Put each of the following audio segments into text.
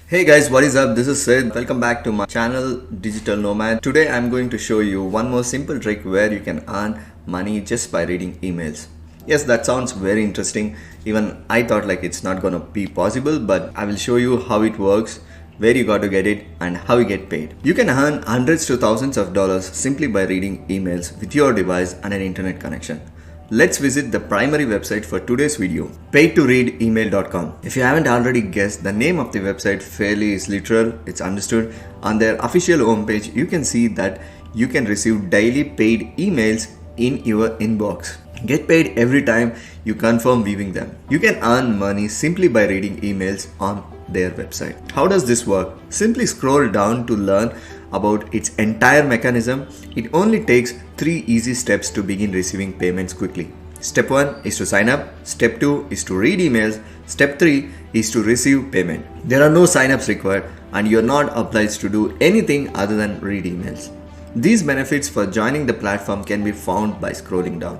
Hey guys, what is up? This is Sid. Welcome back to my channel Digital Nomad. Today I'm going to show you one more simple trick where you can earn money just by reading emails. Yes, that sounds very interesting. Even I thought like it's not gonna be possible, but I will show you how it works, where you got to get it, and how you get paid. You can earn hundreds to thousands of dollars simply by reading emails with your device and an internet connection. Let's visit the primary website for today's video, paidtoreademail.com. If you haven't already guessed, the name of the website fairly is literal, it's understood. On their official homepage, you can see that you can receive daily paid emails in your inbox. Get paid every time you confirm viewing them. You can earn money simply by reading emails on their website. How does this work? Simply scroll down to learn about its entire mechanism. It only takes 3 easy steps to begin receiving payments quickly. Step 1 is to sign up. Step 2 is to read emails. Step 3 is to receive payment. There are no sign-ups required and you're not obliged to do anything other than read emails. These benefits for joining the platform can be found by scrolling down.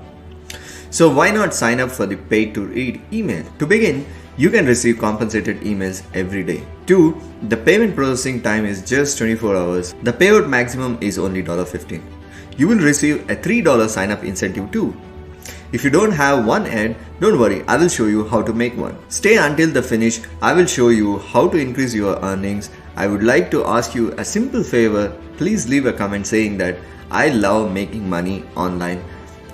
So why not sign up for the paid to read email? To begin, you can receive compensated emails every day. 2. The payment processing time is just 24 hours. The payout maximum is only $15. You will receive a $3 sign up incentive too. If you don't have one yet, don't worry, I will show you how to make one. Stay until the finish. I will show you how to increase your earnings. I would like to ask you a simple favor. Please leave a comment saying that I love making money online,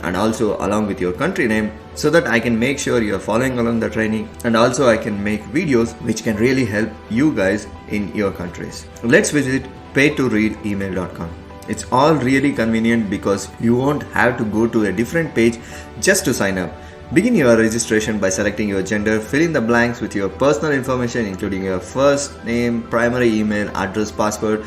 and also along with your country name, so that I can make sure you are following along the training, and also I can make videos which can really help you guys in your countries. Let's visit paidtoreademail.com. It's all really convenient because you won't have to go to a different page just to sign up. Begin your registration by selecting your gender, fill in the blanks with your personal information including your first name, primary email, address, password.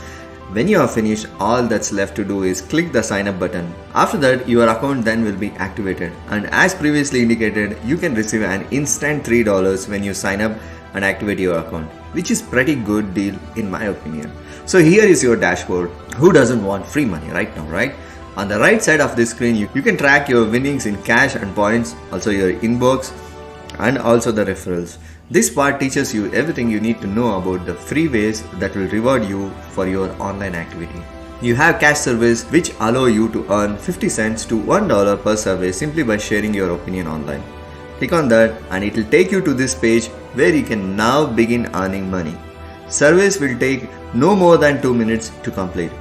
When you are finished, all that's left to do is click the sign up button. After that, your account then will be activated, and as previously indicated, you can receive an instant $3 when you sign up and activate your account, which is pretty good deal in my opinion. So here is your dashboard. Who doesn't want free money right now, right? On the right side of the screen, you can track your winnings in cash and points, also your inbox, and also the referrals. This part teaches you everything you need to know about the free ways that will reward you for your online activity. You have cash surveys which allow you to earn 50 cents to $1 per survey simply by sharing your opinion online. Click on that and it will take you to this page where you can now begin earning money. Surveys will take no more than 2 minutes to complete.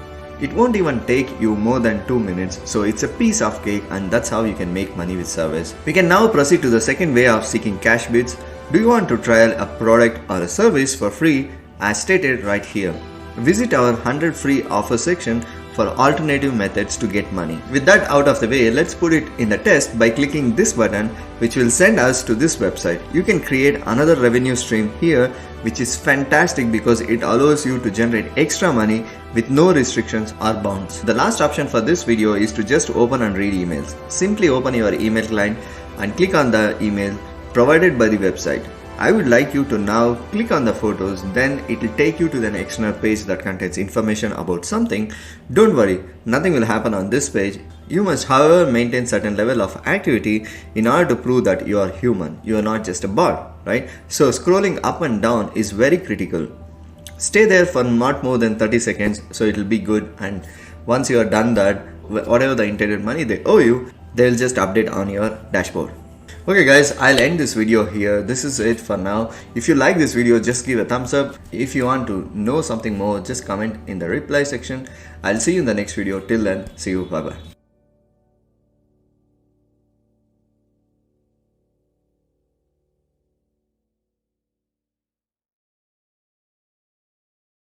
It won't even take you more than 2 minutes, so it's a piece of cake, and that's how you can make money with surveys. We can now proceed to the second way of seeking cash bids. Do you want to trial a product or a service for free as stated right here? Visit our 100 free offer section for alternative methods to get money. With that out of the way, let's put it in the test by clicking this button, which will send us to this website. You can create another revenue stream here, which is fantastic because it allows you to generate extra money with no restrictions or bounds. The last option for this video is to just open and read emails. Simply open your email client and click on the email provided by the website. I would like you to now click on the photos, then it will take you to the external page that contains information about something. Don't worry, nothing will happen on this page. You must however maintain certain level of activity in order to prove that you are human. You are not just a bot, right? So scrolling up and down is very critical. Stay there for not more than 30 seconds so it will be good, and once you are done that, whatever the intended money they owe you, they will just update on your dashboard. Okay guys, I'll end this video here. This is it for now. If you like this video, just give a thumbs up. If you want to know something more, just comment in the reply section. I'll see you in the next video. Till then, see you. Bye bye.